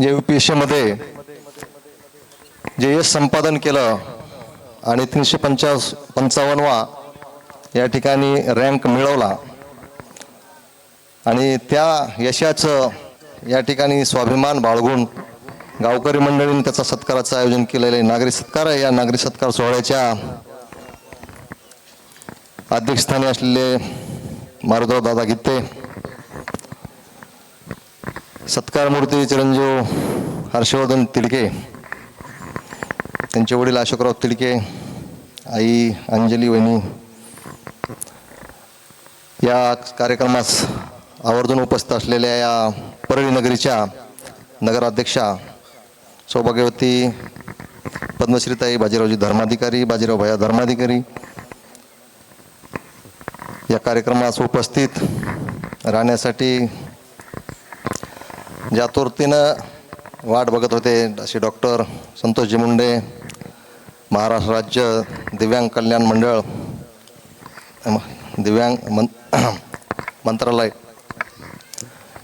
जे UPSC मध्ये जे यश संपादन केलं आणि 355वा या ठिकाणी रँक मिळवला आणि त्या यशाचं या ठिकाणी स्वाभिमान बाळगून गावकरी मंडळींनी त्याचा सत्काराचं आयोजन केलेलं आहे. नागरिक सत्कार आहे. या नागरिक सत्कार सोहळ्याच्या अध्यक्षस्थानी असलेले मारुतराव दादा गीते, सत्कार मूर्ती चिरंजीव हर्षवर्धन तिडके, त्यांचे वडील अशोकराव तिडके, आई अंजली वहिनी, या कार्यक्रमास आवर्जून उपस्थित असलेल्या या परळी नगरीच्या नगराध्यक्षा सौभाग्यवती पद्मश्रीताई बाजीरावजी धर्माधिकारी, बाजीराव भैया धर्माधिकारी, या कार्यक्रमास उपस्थित राहण्यासाठी ज्या आतुरतेनं वाट बघत होते असे डॉक्टर संतोषजी मुंडे, महाराष्ट्र राज्य दिव्यांग कल्याण मंडळ, दिव्यांग मंत्रालय,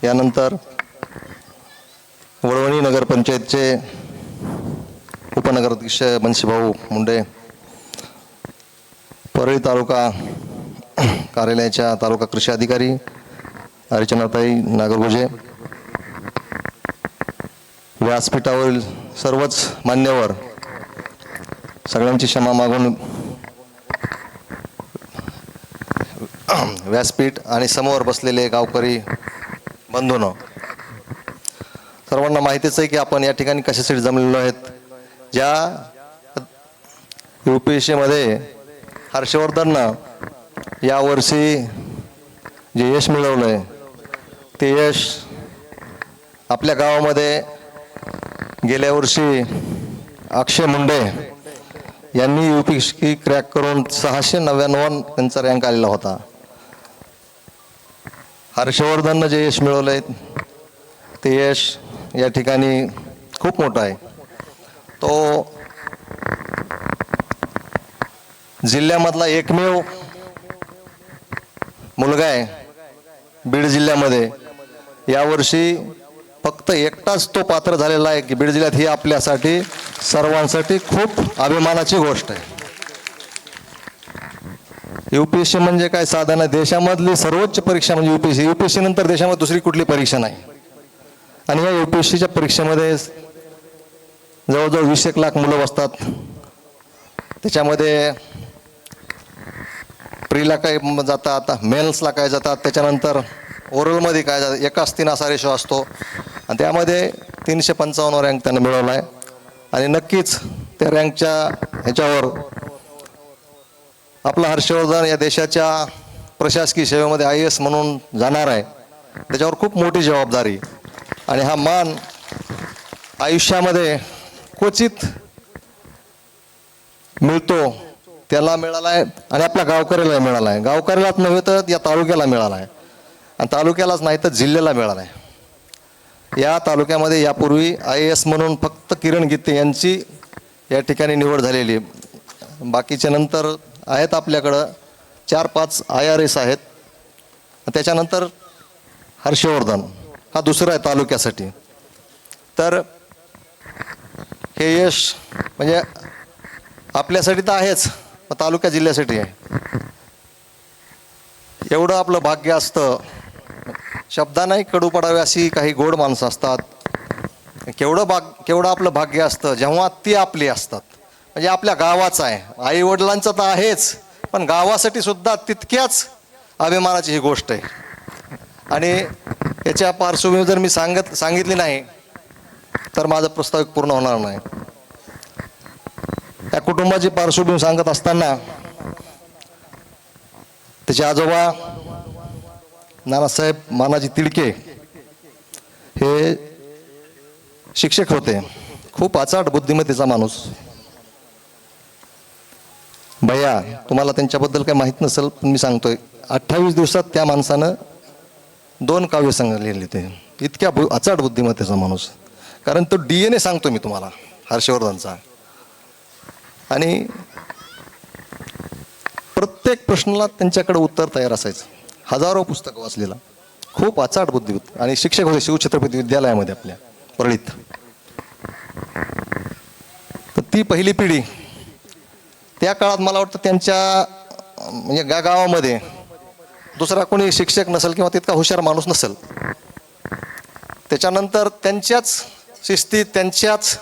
यानंतर वळवणी नगरपंचायतचे उपनगराध्यक्ष बंशीभाऊ मुंडे, परळी तालुका कार्यालयाच्या तालुका कृषी अधिकारी अर्चनाताई नागरगोजे, व्यासपीठावरील सर्वच मान्यवर, सगळ्यांची क्षमा मागून व्यासपीठ आणि समोर बसलेले गावकरी बंधूंनो, सर्वांना माहितीच आहे की आपण या ठिकाणी कशासाठी जमलेलो आहेत. ज्या UPSC मध्ये हर्षवर्धननं यावर्षी जे यश मिळवलं आहे ते यश आपल्या गावामध्ये गेल्या वर्षी अक्षय मुंडे यांनी UPSC क्रॅक करून 699 त्यांचा रँक आलेला होता. हर्षवर्धननं जे यश मिळवलं आहे ते यश या ठिकाणी खूप मोठं आहे. तो जिल्ह्यामधला एकमेव मुलगा आहे बीड जिल्ह्यामध्ये. यावर्षी फक्त एकटाच तो पात्र झालेला आहे की बीड जिल्ह्यात ही आपल्यासाठी सर्वांसाठी खूप अभिमानाची गोष्ट आहे. UPSC म्हणजे काय साधन आहे, देशामधली सर्वोच्च परीक्षा म्हणजे UPSC. UPSC नंतर देशामध्ये दुसरी कुठली परीक्षा नाही. आणि या UPSCच्या परीक्षेमध्ये जवळजवळ 20 लाख मुलं बसतात. त्याच्यामध्ये प्रीला काय जातात, आता मेन्सला काय जातात, त्याच्यानंतर ओरलमध्ये काय जातात, एकाच 3 असा रेशो असतो आणि त्यामध्ये 355 रँक त्यानं मिळवला आहे. आणि नक्कीच त्या रँकच्या ह्याच्यावर आपला हर्षवर्धन या देशाच्या प्रशासकीय सेवेमध्ये IAS म्हणून जाणार आहे. त्याच्यावर खूप मोठी जबाबदारी आणि हा मान आयुष्यामध्ये क्वचित मिळतो, त्याला मिळाला आहे आणि आपल्या गावकऱ्याला मिळाला आहे. गावकऱ्यालाच नव्हे तर या तालुक्याला मिळाला आहे आणि तालुक्यालाच नाही तर जिल्ह्याला मिळाला आहे. या तालुक्यामध्ये यापूर्वी IAS म्हणून फक्त किरण गीते यांची या ठिकाणी निवड झालेली. बाकीच्या नंतर आहेत आपल्याकडं 4-5 IRS आहेत. त्याच्यानंतर हर्षवर्धन हा दुसरा आहे तालुक्यासाठी. तर हे यश म्हणजे आपल्यासाठी तर आहेच, तालुका जिल्ह्यासाठी आहे. एवढं आपलं भाग्य असतं, शब्दांनाही कडू पडावे अशी काही गोड माणसं असतात. केवढं आपलं भाग्य असतं जेव्हा ती आपली असतात. म्हणजे आपल्या गावाचं आहे, आई वडिलांचं तर आहेच, पण गावासाठी सुद्धा तितक्याच अभिमानाची ही गोष्ट आहे. आणि याच्या पार्श्वभूमी जर मी सांगितली नाही तर माझा प्रस्ताव पूर्ण होणार नाही. त्या कुटुंबाची पार्श्वभूमी सांगत असताना त्याचे आजोबा नानासाहेब मानाजी तिडके हे शिक्षक होते. खूप अचाट बुद्धिमत्तेचा माणूस. भैया, तुम्हाला त्यांच्याबद्दल काही माहीत नसेल पण मी सांगतोय, 28 दिवसात त्या माणसानं 2 काव्यसंग्रह लिहिले ते. इतक्या अचाट बुद्धिमत्तेचा माणूस. कारण तो DNA सांगतो मी तुम्हाला हर्षवर्धनचा. आणि प्रत्येक प्रश्नाला त्यांच्याकडे उत्तर तयार असायचं. हजारो पुस्तकं वाचलेला, खूप अचाट बुद्धिमत्ता. आणि शिक्षक होते शिवछत्रपती विद्यालयामध्ये आपल्या. परळीत. तर ती पहिली पिढी त्या काळात मला वाटतं त्यांच्या म्हणजे गावामध्ये दुसरा कोणी शिक्षक नसेल किंवा तितका हुशार माणूस नसेल. त्याच्यानंतर त्यांच्याच शिस्तीत त्यांच्याच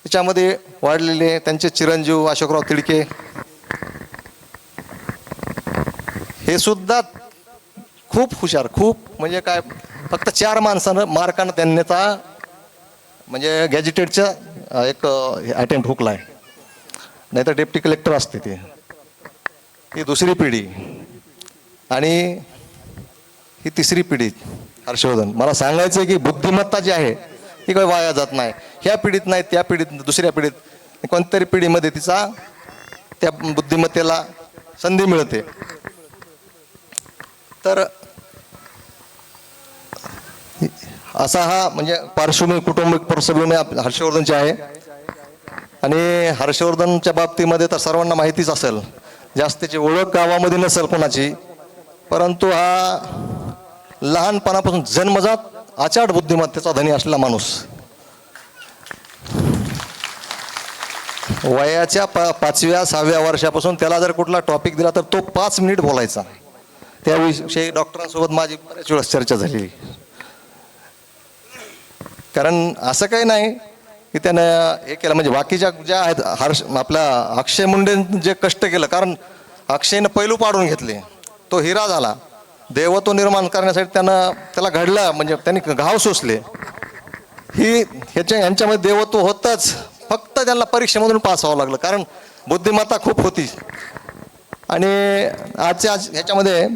त्याच्यामध्ये वाढलेले त्यांचे चिरंजीव अशोकराव तिडके हे सुद्धा खूप हुशार, खूप म्हणजे काय, फक्त 4 माणसानं मार्कानं त्यांचा म्हणजे गॅजेटेडचा एक अटेम्प्ट हुकलाय, नाहीतर डेप्टी कलेक्टर असते ते. ही दुसरी पिढी आणि ही तिसरी पिढी हर्षवर्धन. मला सांगायचं आहे की बुद्धिमत्ता जी आहे ती काही वाया जात नाही. ह्या पिढीत नाही, त्या पिढीत, दुसऱ्या पिढीत, कोणत्यातरी पिढीमध्ये तिचा त्या बुद्धिमत्तेला संधी मिळते. तर असा हा म्हणजे पार्श्वभूमी, कुटुंबिक पार्श्वभूमी हर्षवर्धनची आहे. आणि हर्षवर्धनच्या बाबतीमध्ये तर सर्वांना माहितीच असेल, जास्तीची ओळख गावामध्ये नसेल कोणाची, परंतु हा लहानपणापासून जन्मजात आचाट बुद्धिमत्तेचा धनी असलेला माणूस. वयाच्या 5व्या-6व्या वर्षापासून त्याला जर कुठला टॉपिक दिला तर तो 5 मिनिट बोलायचा. त्याविषयी डॉक्टरांसोबत माझी बऱ्याच वेळेस चर्चा झाली. कारण असं काही नाही की त्यानं हे केलं म्हणजे बाकीच्या ज्या आहेत आपल्या अक्षय मुंडेंनी जे कष्ट केलं, कारण अक्षयनं पैलू पाडून घेतले, तो हिरा झाला. देवत्व निर्माण करण्यासाठी त्याला घडलं, म्हणजे त्यांनी घाव सोसले. यांच्यामध्ये देवत्व होतच, फक्त त्यांना परीक्षेमधून पास व्हावं लागलं, कारण बुद्धिमत्ता खूप होती. आणि आजच्या ह्याच्यामध्ये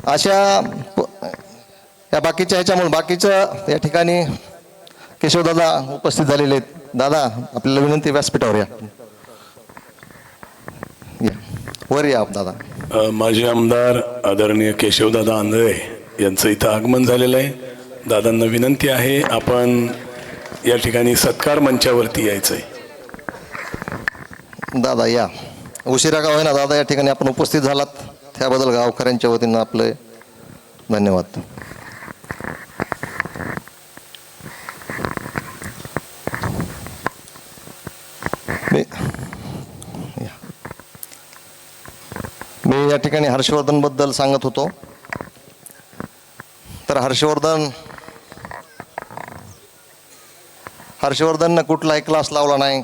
अशा या बाकीच्या ह्याच्यामुळे बाकीचं या ठिकाणी केशवदादा उपस्थित झालेले आहेत. दादा, आपल्याला विनंती, व्यासपीठावर या, वर या दादा. माजी आमदार आदरणीय केशवदादा आंधळे यांचं इथं आगमन झालेलं आहे. दादांना विनंती आहे आपण या ठिकाणी सत्कार मंचावरती यायचं आहे. दादा या, उशिरा का होईना दादा या ठिकाणी आपण उपस्थित झालात, त्याबद्दल गावकऱ्यांच्या वतीनं आपले धन्यवाद. मी या ठिकाणी हर्षवर्धन बद्दल सांगत होतो. तर हर्षवर्धननं कुठलाही क्लास लावला नाही,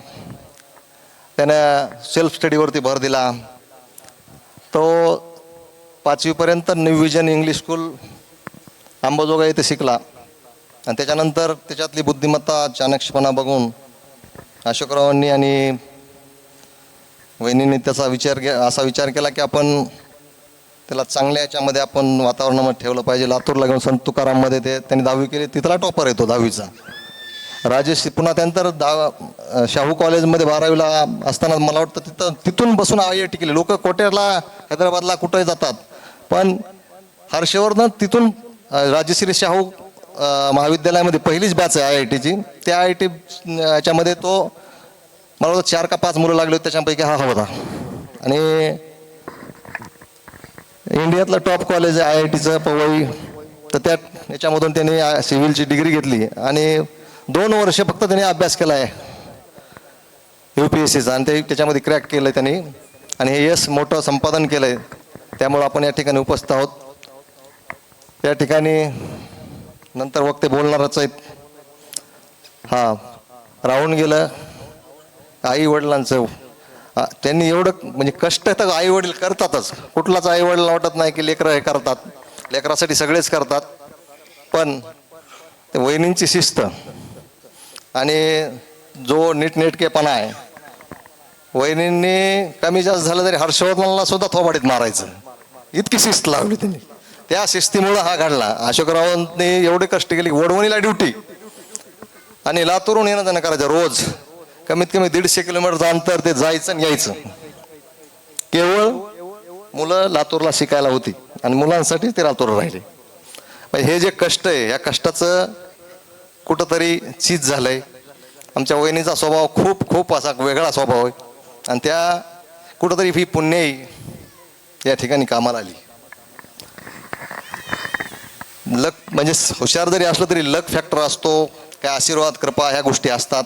त्यानं सेल्फ स्टडीवरती भर दिला. तो 5वीपर्यंत new vision English school Ambajogai येथे शिकला आणि त्याच्यानंतर त्याच्यातली बुद्धिमत्ता, चाणक्षपणा बघून अशोकरावांनी आणि वहिनींनी त्याचा असा विचार केला की आपण त्याला चांगल्या याच्यामध्ये आपण वातावरणामध्ये ठेवलं पाहिजे. लातूरला घेऊन संत तुकाराममध्ये त्यांनी 10वी केली, तिथला टॉपर येतो 10वीचा. राजेश पुन्हा त्यानंतर शाहू कॉलेजमध्ये 12वीला असताना मला वाटतं तिथून बसून IIT केली. लोक कोट्याला, हैदराबादला कुठेही जातात, पण हर्षवर्धन तिथून राजश्री शाहू महाविद्यालयामध्ये पहिलीच बॅच आहे IITची. त्या IIT याच्यामध्ये तो मला वाटतं 4 का 5 मुलं लागले होते, त्याच्यापैकी हा होता. आणि इंडियातलं टॉप कॉलेज आहे IITचं पवई. तर त्या याच्यामधून त्यांनी सिव्हिलची डिग्री घेतली आणि 2 वर्ष फक्त त्यांनी अभ्यास केला आहे UPSCचा, आणि ते त्याच्यामध्ये क्रॅक केलं त्यांनी आणि हे यश मोठं संपादन केलं आहे. त्यामुळं आपण या ठिकाणी उपस्थित आहोत. या ठिकाणी नंतर वक्ते बोलणारच आहेत. हां, राहून गेलं आई वडिलांचं. त्यांनी एवढं म्हणजे कष्ट तर आई वडील करतातच, कुठलाच आई वडील वाटत नाही की लेकरं हे करतात, लेकरासाठी सगळेच करतात. पण ते वहिनींची शिस्त आणि जो नीटनेटकेपणा आहे, वहिनींनी कमी जास्त झालं तरी हर्षवर्धनला सुद्धा थोबाडीत मारायचं, इतकी शिस्त लावली त्यांनी. त्या शिस्तीमुळं हा घडला. अशोकरावांनी एवढे कष्ट केले, वडवणीला ड्युटी आणि लातूरून येणं जाणं करायचं रोज. कमीत कमी 150 किलोमीटरचं अंतर ते जायचं आणि यायचं. केवळ मुलं लातूरला शिकायला होती आणि मुलांसाठी ते लातूर राहिले. हे जे कष्ट आहे, या कष्टाचं कुठंतरी चीज झालंय. आमच्या वहिनीचा स्वभाव खूप असा वेगळा स्वभाव आहे आणि त्या कुठंतरी ही पुण्याई या ठिकाणी कामाला आली. लक म्हणजे हुशार जरी असलं तरी लक फॅक्टर असतो, काय आशीर्वाद कृपा ह्या गोष्टी असतात.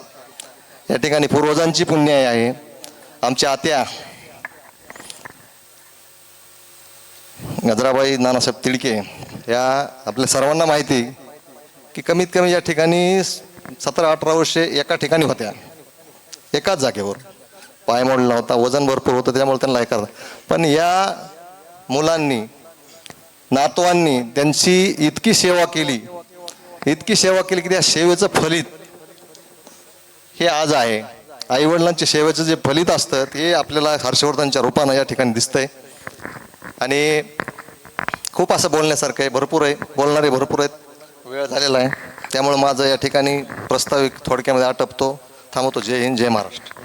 या ठिकाणी पूर्वजांची पुण्याई आहे. आमच्या आत्या गजराबाई नानासाहेब तिडके या आपल्या सर्वांना माहिती की कमीत कमी या ठिकाणी 17-18 वर्षे एका ठिकाणी होत्या, एकाच जागेवर. पाय मोडला होता, वजन भरपूर होतं, त्यामुळे त्यांना हे करतात. पण या मुलांनी नातवांनी त्यांची इतकी सेवा केली की त्या सेवेचं फलित हे आज आहे. आईवडिलांच्या सेवेचं जे फलित असतं ते आपल्याला हर्षवर्धनच्या रूपानं या ठिकाणी दिसतंय. आणि खूप असं बोलण्यासारखं आहे, भरपूर आहे, बोलणारे भरपूर आहेत. वेळ झालेला आहे, त्यामुळे माझं या ठिकाणी प्रस्ताविक थोडक्यामध्ये आटपतो, थांबवतो. जय हिंद, जय महाराष्ट्र.